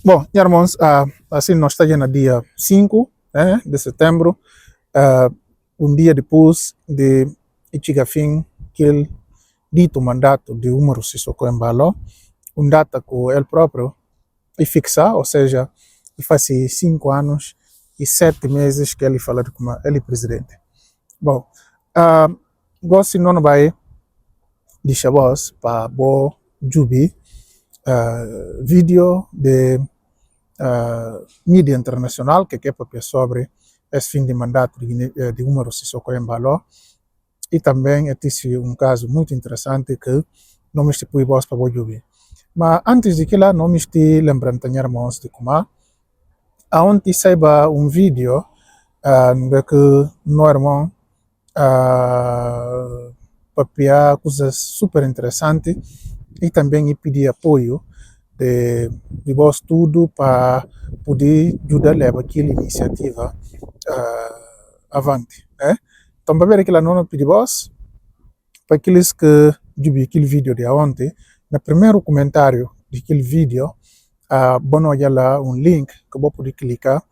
Bom, irmãos, assim nós estamos no dia 5 de setembro, dia depois de chegar fim aquele dito mandato de Umaru Sissoko Embalo, data que ele próprio e fixar, ou seja, faz 5 anos e 7 meses que ele fala como ele é presidente. Bom, gosto não vai deixar voz para o Jubi, vídeo de mídia internacional que quer sobre esse fim de mandato de Umaru Sissoko Embalo, e também é caso muito interessante que não me estive voz para o Jubi. Mas antes de que lá, não me estive lembrando irmãos de como aonde saiba vídeo que no irmão papia coisas super interessantes e também pedir apoio de vós tudo para poder ajudar a levar aquela iniciativa avante. Então, para ver aquela não pedir vós, para aqueles que viram aquele vídeo de ontem, no primeiro comentário daquele vídeo, bom olhar lá link que vou poder clicar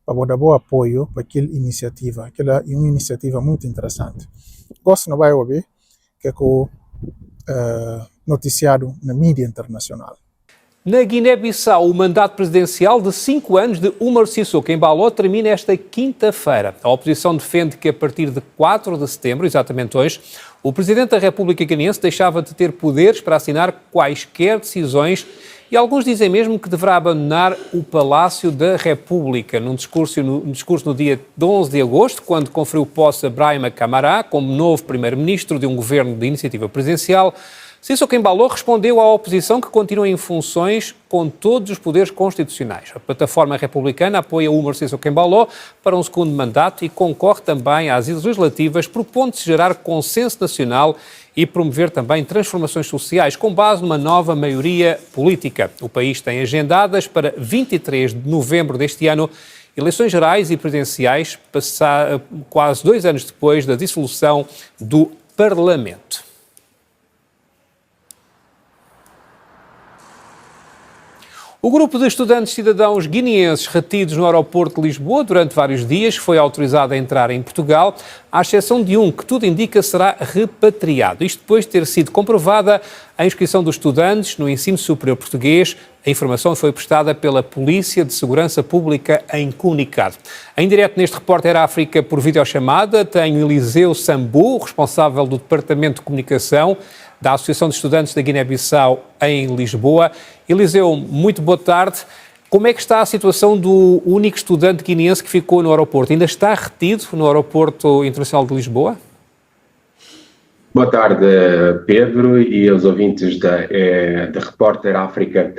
para dar bom apoio para aquela iniciativa. Aquela é uma iniciativa muito interessante. Gosto não vai ouvir que é noticiado na mídia internacional. Na Guiné-Bissau, o mandato presidencial de 5 anos de Umaru Sissoko Embalo termina esta quinta-feira. A oposição defende que a partir de 4 de setembro, exatamente hoje, o Presidente da República Guineense deixava de ter poderes para assinar quaisquer decisões e alguns dizem mesmo que deverá abandonar o Palácio da República. Num discurso no dia 11 de agosto, quando conferiu posse a Brahima Camara como novo primeiro-ministro de um governo de iniciativa presidencial, Sissoko Embalo respondeu à oposição que continua em funções com todos os poderes constitucionais. A plataforma republicana apoia Umaru Sissoko Embalo para um segundo mandato e concorre também às legislativas, propondo-se gerar consenso nacional e promover também transformações sociais com base numa nova maioria política. O país tem agendadas para 23 de novembro deste ano eleições gerais e presidenciais, quase 2 anos depois da dissolução do Parlamento. O grupo de estudantes cidadãos guineenses retidos no aeroporto de Lisboa durante vários dias foi autorizado a entrar em Portugal, à exceção de um que tudo indica será repatriado. Isto depois de ter sido comprovada a inscrição dos estudantes no ensino superior português. A informação foi prestada pela Polícia de Segurança Pública em comunicado. Em direto neste Repórter África por videochamada, tenho Eliseu Sambu, responsável do Departamento de Comunicação da Associação de Estudantes da Guiné-Bissau em Lisboa. Eliseu, muito boa tarde. Como é que está a situação do único estudante guineense que ficou no aeroporto? Ainda está retido no Aeroporto Internacional de Lisboa? Boa tarde, Pedro, e aos ouvintes da Repórter África.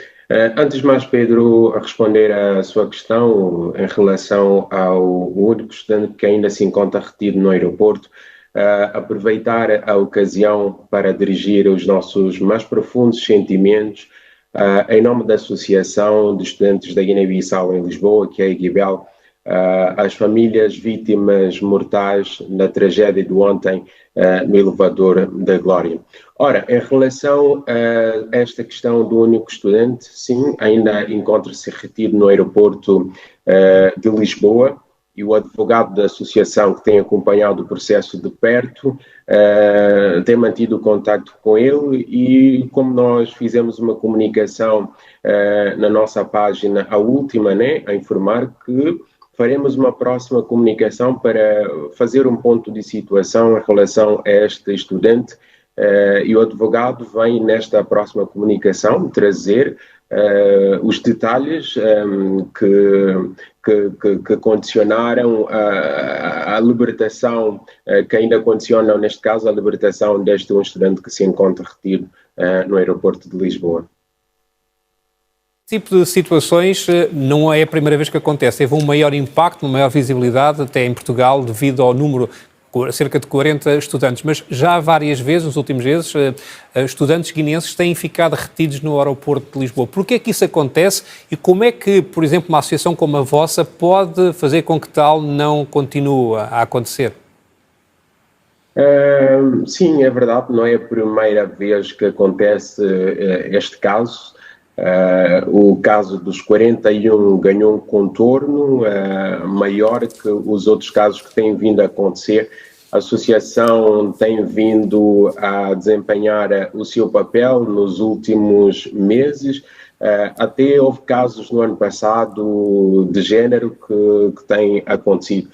Antes de mais, Pedro, a responder à sua questão em relação ao único estudante que ainda se encontra retido no aeroporto, aproveitar a ocasião para dirigir os nossos mais profundos sentimentos em nome da Associação de Estudantes da Guiné-Bissau em Lisboa, que é a IGBEL, às famílias vítimas mortais na tragédia de ontem no elevador da Glória. Ora, em relação a esta questão do único estudante, sim, ainda encontra-se retido no aeroporto de Lisboa, e o advogado da associação que tem acompanhado o processo de perto tem mantido contacto com ele e como nós fizemos uma comunicação na nossa página, a última, a informar que faremos uma próxima comunicação para fazer um ponto de situação em relação a este estudante e o advogado vem nesta próxima comunicação trazer os detalhes que condicionaram a libertação, que ainda condicionam, neste caso, a libertação deste um estudante que se encontra retido no aeroporto de Lisboa. Esse tipo de situações não é a primeira vez que acontece. Teve um maior impacto, uma maior visibilidade até em Portugal devido ao número, cerca de 40 estudantes, mas já várias vezes, nos últimos meses, estudantes guineenses têm ficado retidos no aeroporto de Lisboa. Por que é que isso acontece e como é que, por exemplo, uma associação como a vossa pode fazer com que tal não continue a acontecer? Sim, é verdade, não é a primeira vez que acontece este caso. O caso dos 41 ganhou um contorno maior que os outros casos que têm vindo a acontecer. A associação tem vindo a desempenhar o seu papel nos últimos meses. Até houve casos no ano passado de género que têm acontecido.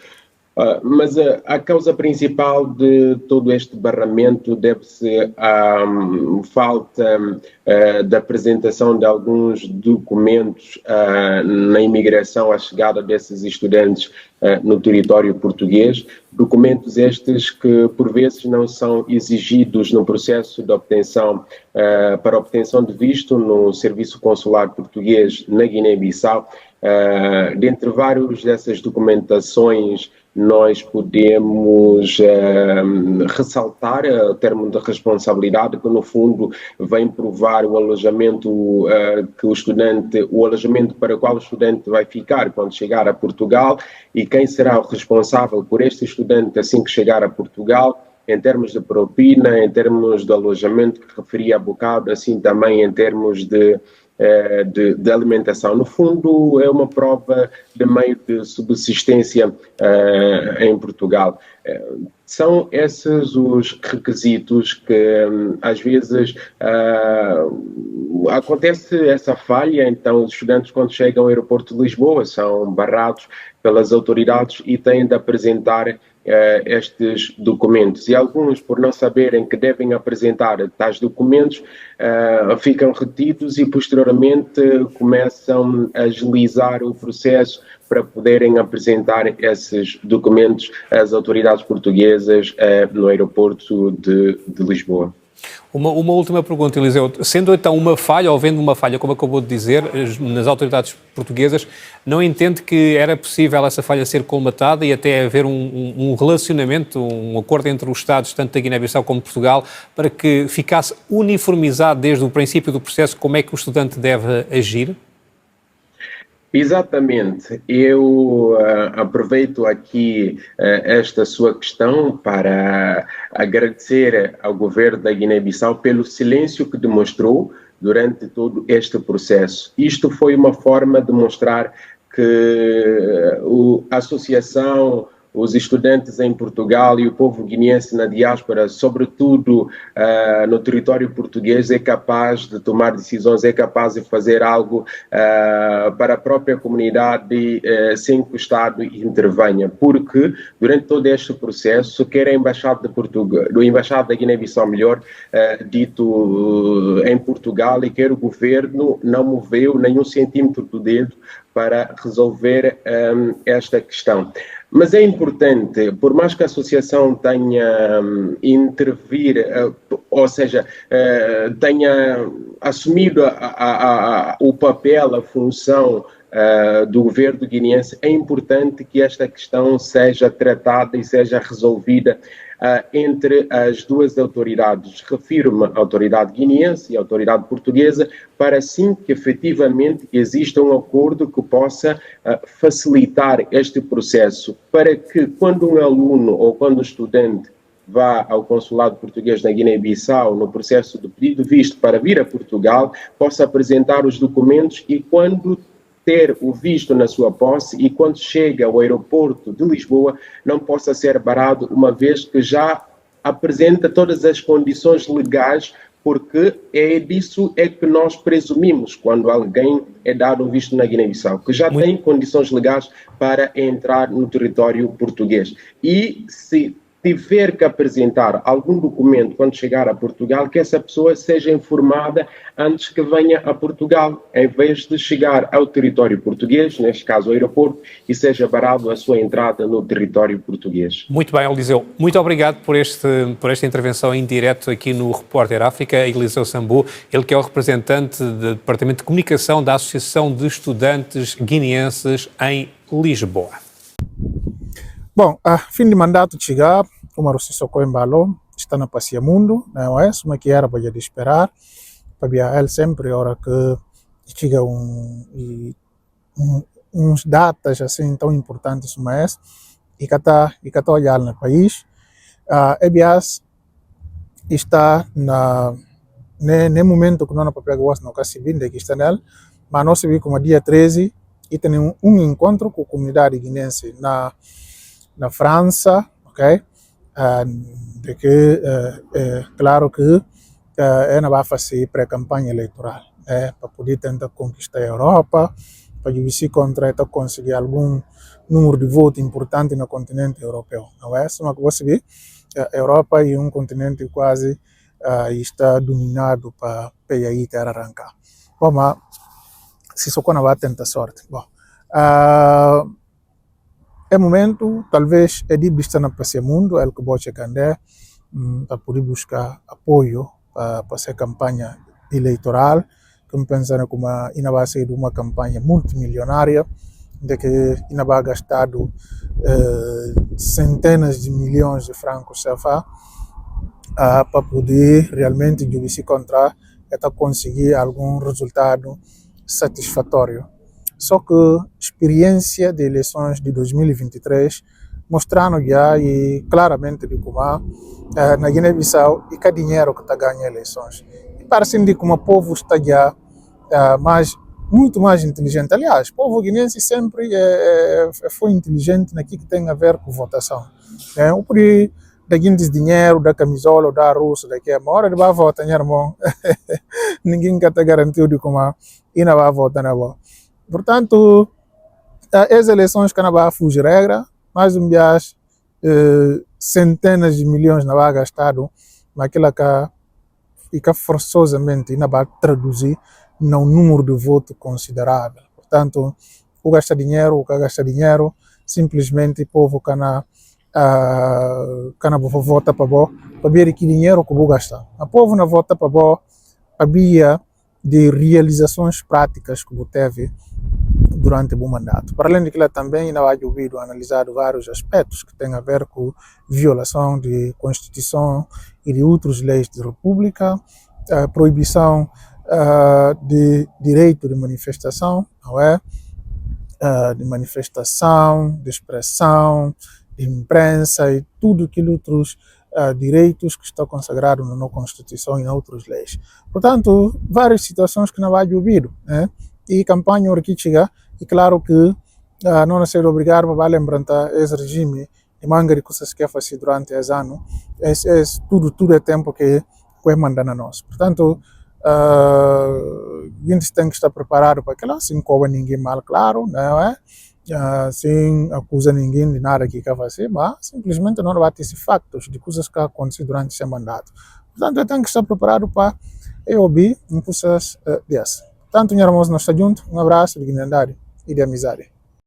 Mas a causa principal de todo este barramento deve-se à falta da apresentação de alguns documentos na imigração, à chegada desses estudantes no território português, documentos estes que por vezes não são exigidos no processo de obtenção, para obtenção de visto no Serviço Consular Português na Guiné-Bissau. Dentre várias dessas documentações, nós podemos ressaltar o termo de responsabilidade, que no fundo vem provar o alojamento que o alojamento para o qual o estudante vai ficar quando chegar a Portugal, e quem será o responsável por este estudante assim que chegar a Portugal, em termos de propina, em termos de alojamento que referi há bocado, assim também em termos de alimentação. No fundo, é uma prova de meio de subsistência em Portugal. São esses os requisitos que às vezes acontece essa falha. Então os estudantes, quando chegam ao aeroporto de Lisboa, são barrados pelas autoridades e têm de apresentar estes documentos, e alguns, por não saberem que devem apresentar tais documentos, ficam retidos e posteriormente começam a agilizar o processo para poderem apresentar esses documentos às autoridades portuguesas no aeroporto de Lisboa. Uma última pergunta, Eliseu. Sendo então uma falha, ou havendo uma falha, como acabou de dizer, nas autoridades portuguesas, não entende que era possível essa falha ser colmatada e até haver um relacionamento, um acordo entre os Estados, tanto da Guiné-Bissau como de Portugal, para que ficasse uniformizado desde o princípio do processo como é que o estudante deve agir? Exatamente. Eu aproveito aqui esta sua questão para agradecer ao governo da Guiné-Bissau pelo silêncio que demonstrou durante todo este processo. Isto foi uma forma de mostrar que a associação, os estudantes em Portugal e o povo guineense na diáspora, sobretudo no território português, é capaz de tomar decisões, é capaz de fazer algo para a própria comunidade sem que o Estado intervenha, porque durante todo este processo, quer a Embaixada de Portugal, a Embaixada da Guiné-Bissau, melhor dito, em Portugal, e quer o governo, não moveu nenhum centímetro do dedo para resolver esta questão. Mas é importante, por mais que a associação tenha intervir, ou seja, tenha assumido o papel, a função do governo guineense, é importante que esta questão seja tratada e seja resolvida entre as duas autoridades. Refiro-me à autoridade guineense e à autoridade portuguesa, para assim que efetivamente exista um acordo que possa facilitar este processo, para que quando um aluno ou quando um estudante vá ao consulado português na Guiné-Bissau no processo de pedido de visto para vir a Portugal, possa apresentar os documentos e quando ter o visto na sua posse e quando chega ao aeroporto de Lisboa não possa ser barrado, uma vez que já apresenta todas as condições legais, porque é disso que nós presumimos quando alguém é dado um visto na Guiné-Bissau, que já tem condições legais para entrar no território português. E se tiver que apresentar algum documento quando chegar a Portugal, que essa pessoa seja informada antes que venha a Portugal, em vez de chegar ao território português, neste caso ao aeroporto, e seja barrado a sua entrada no território português. Muito bem, Eliseu. Muito obrigado por esta intervenção em direto aqui no Repórter África. Eliseu Sambou, ele que é o representante do Departamento de Comunicação da Associação de Estudantes Guineenses em Lisboa. Bom, a fim de mandato chegar, o Umaru Sissoko Embalo está na Passeia Mundo, não é? Mas que era para esperar, para ele sempre, a hora que chega uns datas assim tão importantes, mas e que está olhar no país, EBIAS está nem momento que nós para pegar o não se vindo aqui está nele, mas nós se como dia 13 e tem encontro com a comunidade guinense na França, ok? De que claro que ela vai fazer pré-campanha eleitoral, para poder tentar conquistar a Europa, para se contra conseguir algum número de votos importante no continente europeu, não é? Só que você vê, a Europa é continente quase está dominado para aí ter arrancar. Bom, mas se só quando vai tentar sorte. Bom, é momento, talvez, é de estar na Passeio Mundo, é o que pode chegar para poder buscar apoio para essa campanha eleitoral, que pensando como ainda vai ser uma campanha multimilionária, de que ainda vai gastar centenas de milhões de francos CFA para poder realmente se encontrar e conseguir algum resultado satisfatório. Só que a experiência de eleições de 2023 mostrando já e claramente de como na Guiné-Bissau e que dinheiro que está ganhando eleições. E parece que como o povo está já muito mais inteligente. Aliás, o povo guinense sempre foi inteligente naquilo que tem a ver com votação. O poder da guindes dinheiro, da camisola, da russa, daqui a uma hora de vai votar, irmão. Ninguém quer te garantir de como ainda vai votar na boa. Portanto, as eleições que não vai fugir regra, mais viagem, centenas de milhões não vai gastado, mas aquilo que forçosamente não vai traduzir num número de votos considerável. Portanto, o gasta dinheiro, simplesmente o povo que não vota para ver que dinheiro que vou gastar. O povo não vota para via de realizações práticas que teve durante o mandato. Para além de que também ainda vai ouvido analisado vários aspectos que têm a ver com violação de Constituição e de outras leis da República, proibição de direito de manifestação, não é? De manifestação, de expressão, de imprensa e tudo aquilo outros direitos que estão consagrados na nossa Constituição e em outras leis. Portanto, várias situações que não vai ouvido, né? E campanha aqui chega, e claro que não ser obrigado a lembrar esse regime de manga de coisas que fazer durante esse ano, tudo é tempo que é mandando a nós. Portanto, a gente tem que estar preparado para aquilo, sem cobrar ninguém mal, claro, não é? Sem acusar ninguém de nada que quer fazer, mas simplesmente não vai ter esses factos de coisas que acontecem durante esse mandato. Portanto, eu tenho que estar preparado para ouvir coisas dessas. Portanto, meus irmãos, nós estamos juntos. Um abraço de dignidade e de amizade.